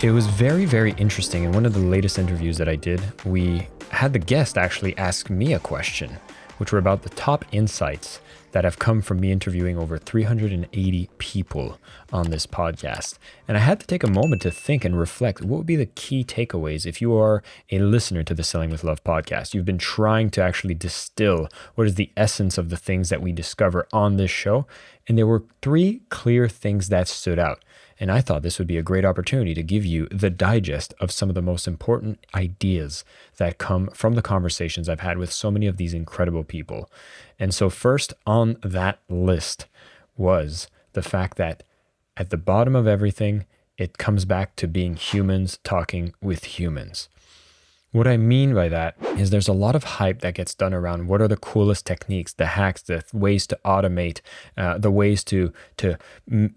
It was very, very interesting. In one of the latest interviews that I did, we had the guest actually ask me a question, which were about the top insights that have come from me interviewing over 380 people on this podcast. And I had to take a moment to think and reflect what would be the key takeaways if you are a listener to the Selling with Love podcast. You've been trying to actually distill what is the essence of the things that we discover on this show. And there were three clear things that stood out. And I thought this would be a great opportunity to give you the digest of some of the most important ideas that come from the conversations I've had with so many of these incredible people. And so first on that list was the fact that at the bottom of everything, it comes back to being humans talking with humans. What I mean by that is there's a lot of hype that gets done around what are the coolest techniques, the hacks, the ways to automate, the ways to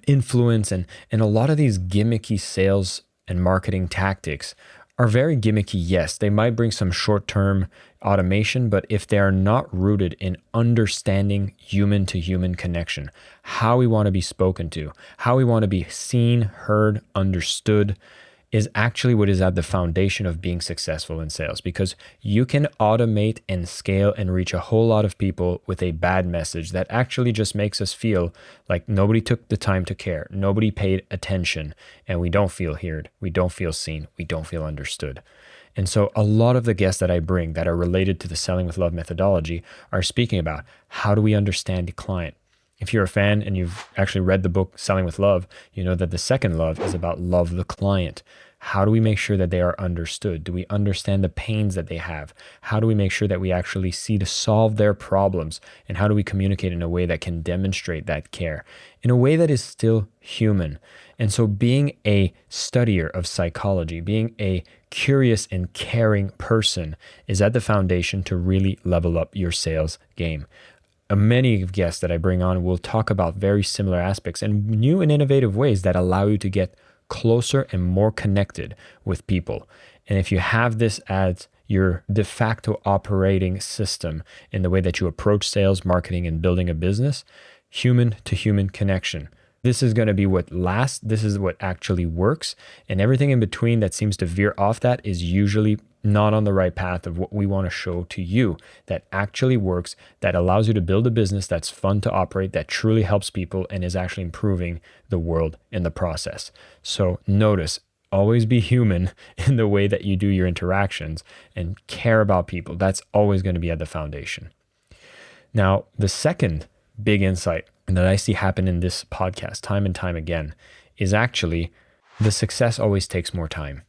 influence. And a lot of these gimmicky sales and marketing tactics are very gimmicky. Yes, they might bring some short-term automation, but if they are not rooted in understanding human-to-human connection, how we want to be spoken to, how we want to be seen, heard, understood, is actually what is at the foundation of being successful in sales, because you can automate and scale and reach a whole lot of people with a bad message that actually just makes us feel like nobody took the time to care, nobody paid attention, and we don't feel heard, we don't feel seen, we don't feel understood. And so a lot of the guests that I bring that are related to the Selling with Love methodology are speaking about how do we understand the client. If you're a fan and you've actually read the book Selling with Love, you know that the second love is about love the client. How do we make sure that they are understood? Do we understand the pains that they have? How do we make sure that we actually see to solve their problems? And how do we communicate in a way that can demonstrate that care in a way that is still human? And so being a studier of psychology, being a curious and caring person is at the foundation to really level up your sales game. Many guests that I bring on will talk about very similar aspects and new and innovative ways that allow you to get closer and more connected with people. And if you have this as your de facto operating system in the way that you approach sales, marketing, and building a business, human to human connection. This is going to be what lasts. This is what actually works. And everything in between that seems to veer off that is usually not on the right path of what we want to show to you that actually works, that allows you to build a business that's fun to operate, that truly helps people and is actually improving the world in the process. So notice, always be human in the way that you do your interactions and care about people. That's always going to be at the foundation. Now, the second big insight that I see happen in this podcast time and time again is actually the success always takes more time.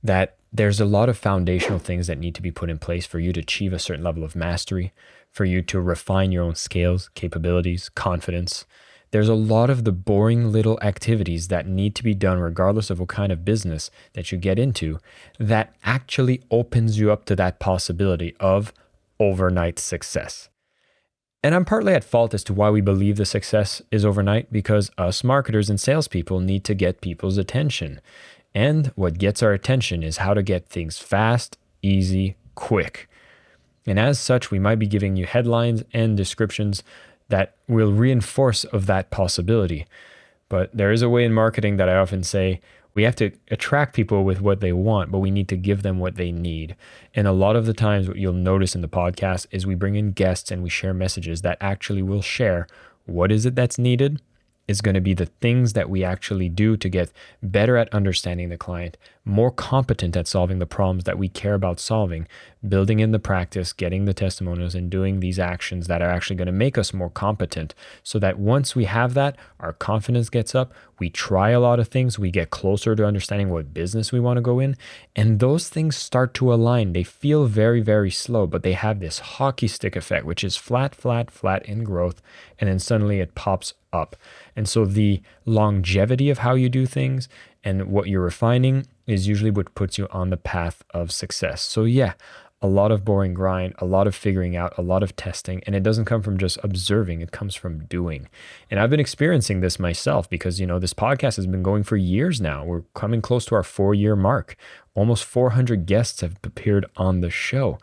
That there's a lot of foundational things that need to be put in place for you to achieve a certain level of mastery, for you to refine your own skills, capabilities, confidence. There's a lot of the boring little activities that need to be done regardless of what kind of business that you get into that actually opens you up to that possibility of overnight success. And I'm partly at fault as to why we believe the success is overnight, because us marketers and salespeople need to get people's attention. And what gets our attention is how to get things fast, easy, quick. And as such, we might be giving you headlines and descriptions that will reinforce of that possibility. But there is a way in marketing that I often say, we have to attract people with what they want, but we need to give them what they need. And a lot of the times what you'll notice in the podcast is we bring in guests and we share messages that actually will share what is it that's needed. Is going to be the things that we actually do to get better at understanding the client, more competent at solving the problems that we care about solving, building in the practice, getting the testimonials, and doing these actions that are actually going to make us more competent so that once we have that, our confidence gets up, we try a lot of things, we get closer to understanding what business we want to go in, and those things start to align. They feel very, very slow, but they have this hockey stick effect, which is flat, flat, flat in growth, and then suddenly it pops up. And so the longevity of how you do things and what you're refining is usually what puts you on the path of success. So yeah, a lot of boring grind, a lot of figuring out, a lot of testing, and it doesn't come from just observing, it comes from doing. And I've been experiencing this myself because, this podcast has been going for years now. We're coming close to our 4-year mark. Almost 400 guests have appeared on the show.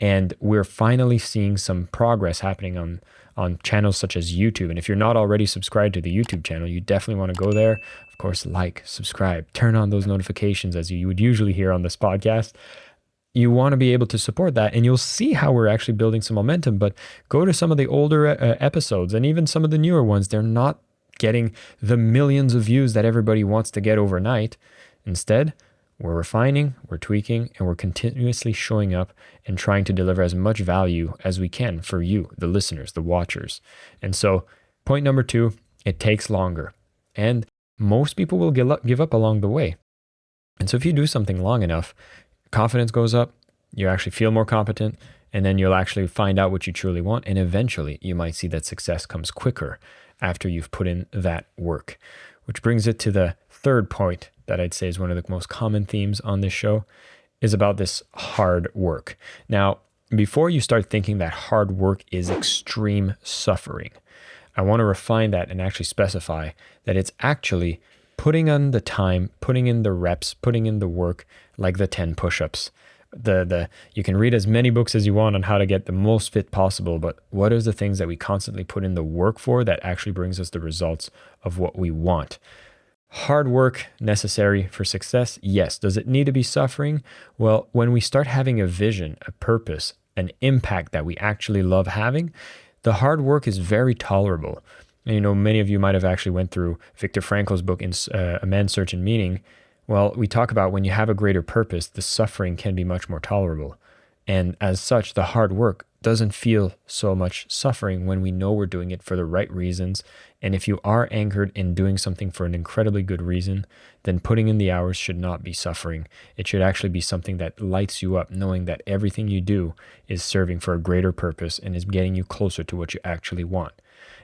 And we're finally seeing some progress happening on channels such as YouTube. And if you're not already subscribed to the YouTube channel, you definitely want to go there. Of course, like, subscribe, turn on those notifications as you would usually hear on this podcast. You want to be able to support that, and you'll see how we're actually building some momentum. But go to some of the older episodes and even some of the newer ones. They're not getting the millions of views that everybody wants to get overnight. Instead, we're refining, we're tweaking, and we're continuously showing up and trying to deliver as much value as we can for you, the listeners, the watchers. And so point number 2, it takes longer. And most people will give up along the way. And so if you do something long enough, confidence goes up, you actually feel more competent, and then you'll actually find out what you truly want. And eventually you might see that success comes quicker after you've put in that work. Which brings it to the third point that I'd say is one of the most common themes on this show, is about this hard work. Now, before you start thinking that hard work is extreme suffering, I want to refine that and actually specify that it's actually putting in the time, putting in the reps, putting in the work, like the 10 push-ups. You can read as many books as you want on how to get the most fit possible, but what are the things that we constantly put in the work for that actually brings us the results of what we want? Hard work necessary for success? Yes. Does it need to be suffering? Well, when we start having a vision, a purpose, an impact that we actually love having, the hard work is very tolerable. And, many of you might have actually went through Viktor Frankl's book, A Man's Search and Meaning. Well, we talk about when you have a greater purpose, the suffering can be much more tolerable. And as such, the hard work doesn't feel so much suffering when we know we're doing it for the right reasons. And if you are anchored in doing something for an incredibly good reason, then putting in the hours should not be suffering. It should actually be something that lights you up, knowing that everything you do is serving for a greater purpose and is getting you closer to what you actually want.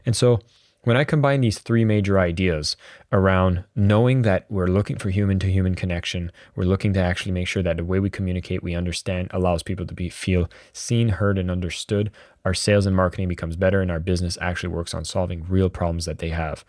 And so when I combine these 3 major ideas around knowing that we're looking for human-to-human connection, we're looking to actually make sure that the way we communicate, we understand, allows people to feel seen, heard, and understood, our sales and marketing becomes better, and our business actually works on solving real problems that they have.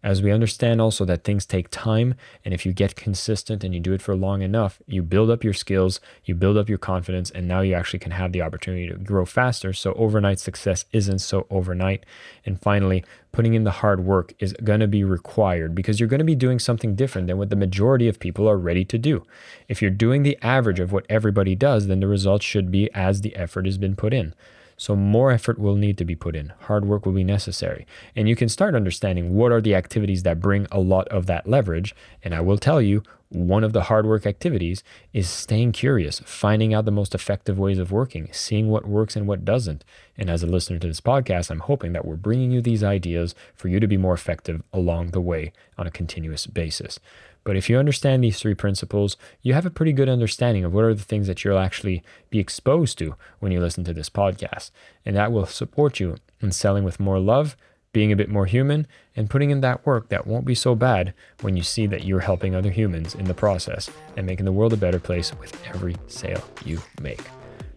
As we understand also that things take time, and if you get consistent and you do it for long enough, you build up your skills, you build up your confidence, and now you actually can have the opportunity to grow faster. So overnight success isn't so overnight. And finally, putting in the hard work is going to be required because you're going to be doing something different than what the majority of people are ready to do. If you're doing the average of what everybody does, then the results should be as the effort has been put in. So more effort will need to be put in. Hard work will be necessary. And you can start understanding what are the activities that bring a lot of that leverage. And I will tell you, one of the hard work activities is staying curious, finding out the most effective ways of working, seeing what works and what doesn't. And as a listener to this podcast, I'm hoping that we're bringing you these ideas for you to be more effective along the way on a continuous basis. But if you understand these 3 principles, you have a pretty good understanding of what are the things that you'll actually be exposed to when you listen to this podcast. And that will support you in selling with more love, being a bit more human, and putting in that work that won't be so bad when you see that you're helping other humans in the process and making the world a better place with every sale you make.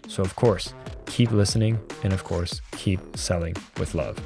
So of course, keep listening, and of course, keep selling with love.